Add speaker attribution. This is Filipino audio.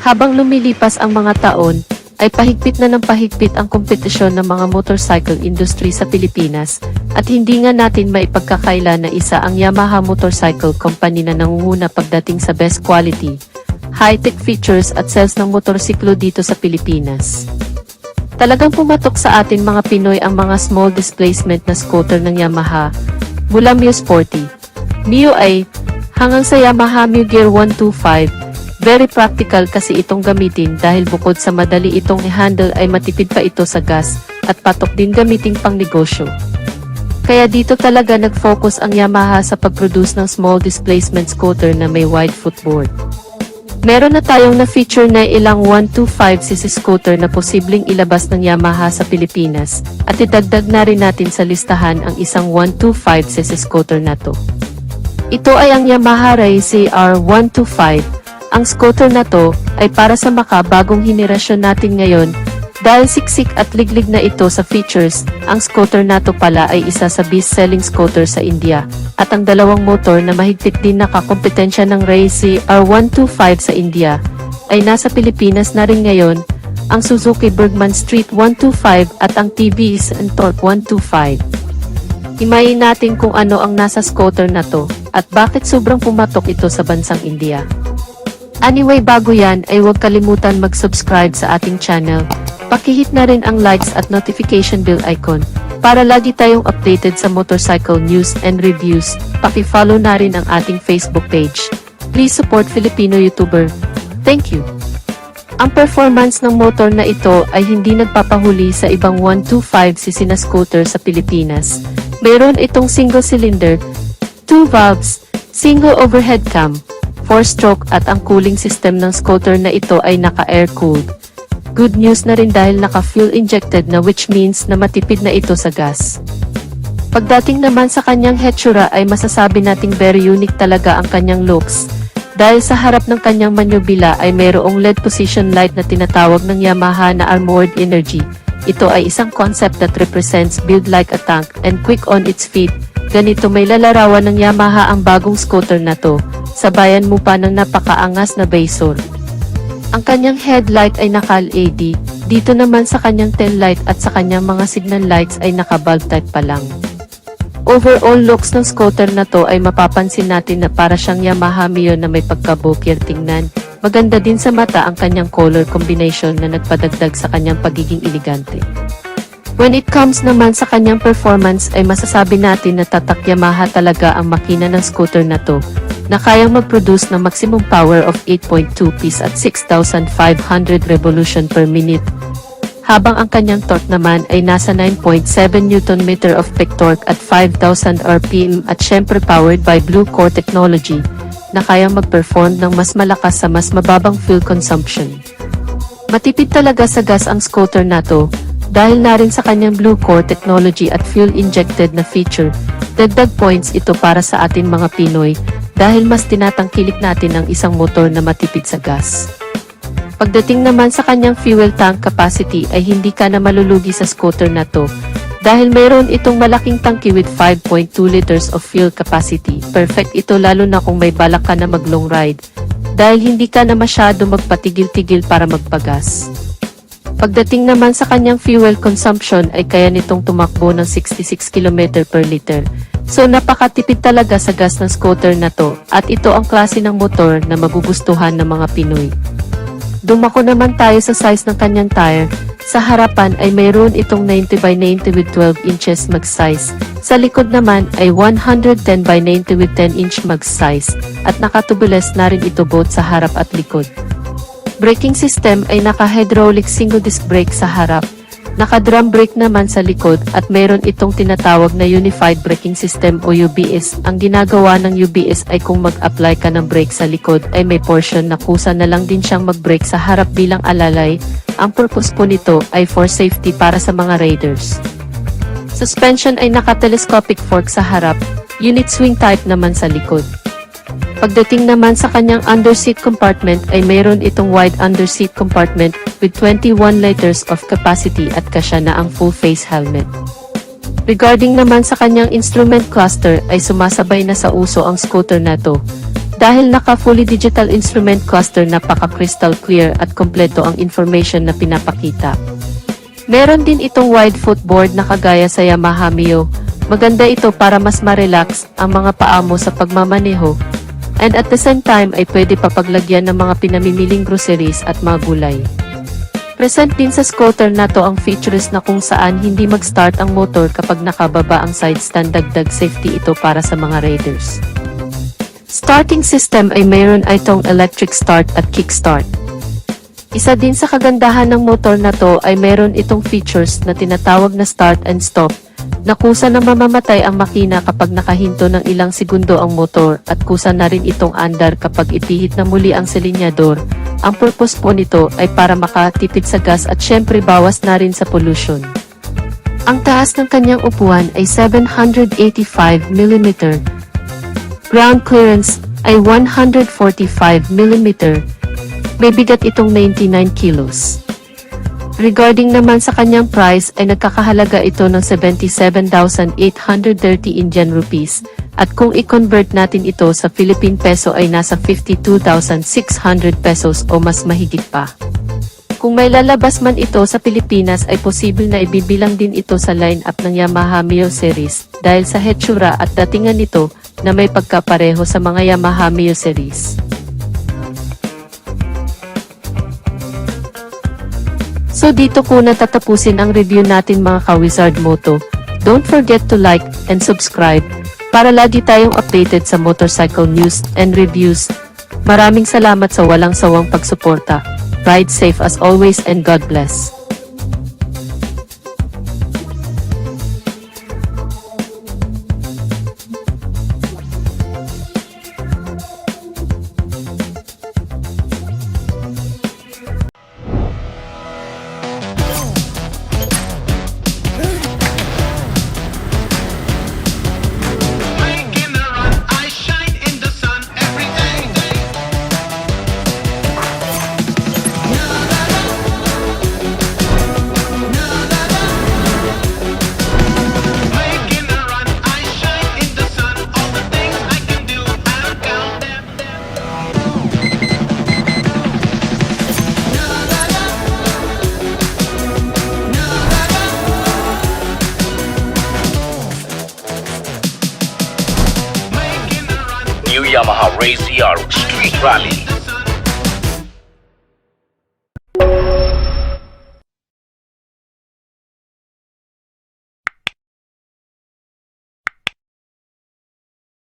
Speaker 1: Habang lumilipas ang mga taon, ay pahigpit na ng pahigpit ang kompetisyon ng mga motorcycle industry sa Pilipinas, at hindi nga natin maipagkakaila na isa ang Yamaha Motorcycle Company na nangunguna pagdating sa best quality, high-tech features at sales ng motorsiklo dito sa Pilipinas. Talagang pumatok sa atin mga Pinoy ang mga small displacement na scooter ng Yamaha, mula Mio Sporty, Mio i, hanggang sa Yamaha Mio Gear 125, very practical kasi itong gamitin dahil bukod sa madali itong i-handle ay matipid pa ito sa gas, at patok din gamitin pang negosyo. Kaya dito talaga nag-focus ang Yamaha sa pag-produce ng small displacement scooter na may wide footboard. Meron na tayong na-feature na ilang 125cc scooter na posibleng ilabas ng Yamaha sa Pilipinas, at idagdag na rin natin sa listahan ang isang 125cc scooter na to. Ito ay ang Yamaha Ray CR125. Ang scooter na to ay para sa makabagong henerasyon natin ngayon, dahil siksik at liglig na ito sa features. Ang scooter na to pala ay isa sa best-selling scooter sa India, at ang dalawang motor na mahigpit din nakakompetensya ng Ray CR125 sa India, ay nasa Pilipinas na rin ngayon, ang Suzuki Bergman Street 125 at ang TVS Ntorq 125. Himayin natin kung ano ang nasa scooter na to, at bakit sobrang pumatok ito sa bansang India. Anyway, bago yan ay huwag kalimutan mag-subscribe sa ating channel. Pakihit na rin ang likes at notification bell icon para lagi tayong updated sa motorcycle news and reviews. Paki-follow na rin ang ating Facebook page. Please support Filipino YouTuber. Thank you. Ang performance ng motor na ito ay hindi nagpapahuli sa ibang 125cc na scooter sa Pilipinas. Mayroon itong single cylinder, 2 valves, single overhead cam, 4-stroke at ang cooling system ng scooter na ito ay naka-air-cooled. Good news na rin dahil naka-fuel injected na, which means na matipid na ito sa gas. Pagdating naman sa kanyang hetsura ay masasabi nating very unique talaga ang kanyang looks, dahil sa harap ng kanyang manubila ay mayroong LED position light na tinatawag ng Yamaha na Armored Energy. Ito ay isang concept that represents build like a tank and quick on its feet. Ganito may lalarawan ng Yamaha ang bagong scooter na to. Sabayan mo pa ng napakaangas na visor. Ang kanyang headlight ay naka-LED, dito naman sa kanyang tail light at sa kanyang mga signal lights ay naka-bulb type pa lang. Overall looks ng scooter na to ay mapapansin natin na para siyang Yamaha Mio na may pagka-bulkier tingnan. Maganda din sa mata ang kanyang color combination na nagpadagdag sa kanyang pagiging elegante. When it comes naman sa kanyang performance ay masasabi natin na tatak Yamaha talaga ang makina ng scooter na to, na kayang mag-produce ng maximum power of 8.2 PS at 6,500 revolution per minute. Habang ang kanyang torque naman ay nasa 9.7 Nm of peak torque at 5,000 RPM at syempre powered by Blue Core technology, na kayang mag-perform ng mas malakas sa mas mababang fuel consumption. Matipid talaga sa gas ang scooter na to, dahil na rin sa kanyang Blue Core technology at fuel-injected na feature. Dagdag points ito para sa atin mga Pinoy, dahil mas tinatangkilik natin ang isang motor na matipid sa gas. Pagdating naman sa kanyang fuel tank capacity ay hindi ka na malulugi sa scooter na to, dahil mayroon itong malaking tangki with 5.2 liters of fuel capacity. Perfect ito lalo na kung may balak ka na mag-long ride, dahil hindi ka na masyado magpatigil-tigil para magpagas. Pagdating naman sa kanyang fuel consumption ay kaya nitong tumakbo ng 66 km per liter. So napakatipid talaga sa gas ng scooter na to, at ito ang klase ng motor na magugustuhan ng mga Pinoy. Dumako naman tayo sa size ng kanyang tire. Sa harapan ay mayroon itong 90 by 90 with 12 inches max size. Sa likod naman ay 110 by 90 with 10 inch max size, at nakatubules na rin ito both sa harap at likod. Braking system ay naka-hydraulic single disc brake sa harap, naka-drum brake naman sa likod, at mayroon itong tinatawag na Unified Braking System o UBS. Ang ginagawa ng UBS ay kung mag-apply ka ng brake sa likod ay may portion na kusa na lang din siyang mag-brake sa harap bilang alalay. Ang purpose po nito ay for safety para sa mga riders. Suspension ay naka-telescopic fork sa harap, unit swing type naman sa likod. Pagdating naman sa kanyang underseat compartment ay mayroon itong wide underseat compartment with 21 liters of capacity at kasya na ang full face helmet. Regarding naman sa kanyang instrument cluster ay sumasabay na sa uso ang scooter na to, dahil naka fully digital instrument cluster, napaka crystal clear at kompleto ang information na pinapakita. Meron din itong wide footboard na kagaya sa Yamaha Mio. Maganda ito para mas ma-relax ang mga paa mo sa pagmamaneho. And at the same time ay pwede papaglagyan ng mga pinamimiling groceries at mga gulay. Present din sa scooter na to ang features na kung saan hindi mag-start ang motor kapag nakababa ang side stand. Dagdag safety ito para sa mga riders. Starting system ay mayroon itong electric start at kickstart. Isa din sa kagandahan ng motor na to ay mayroon itong features na tinatawag na start and stop, na kusa na mamamatay ang makina kapag nakahinto ng ilang segundo ang motor at kusa na rin itong andar kapag ipihit na muli ang silinyador. Ang purpose po nito ay para makatipid sa gas at syempre bawas na rin sa pollution. Ang taas ng kanyang upuan ay 785 mm. Ground clearance ay 145 mm. May bigat itong 99 kilos. Regarding naman sa kanyang price ay nagkakahalaga ito ng 77,830 Indian rupees at kung i-convert natin ito sa Philippine peso ay nasa 52,600 pesos o mas mahigit pa. Kung may lalabas man ito sa Pilipinas ay posible na ibibilang din ito sa line-up ng Yamaha Mio series dahil sa hetsura at datingan nito na may pagkapareho sa mga Yamaha Mio series. So dito ko natatapusin ang review natin mga ka-Wizard Moto. Don't forget to like and subscribe para lagi tayong updated sa motorcycle news and reviews. Maraming salamat sa walang sawang pagsuporta. Ride safe as always and God bless.
Speaker 2: Making the run, I shine in the sun every day. Making the run, I shine in the sun. All the things I can do, I don't count them. Making the run.
Speaker 3: New Yamaha Race CR Street Rally.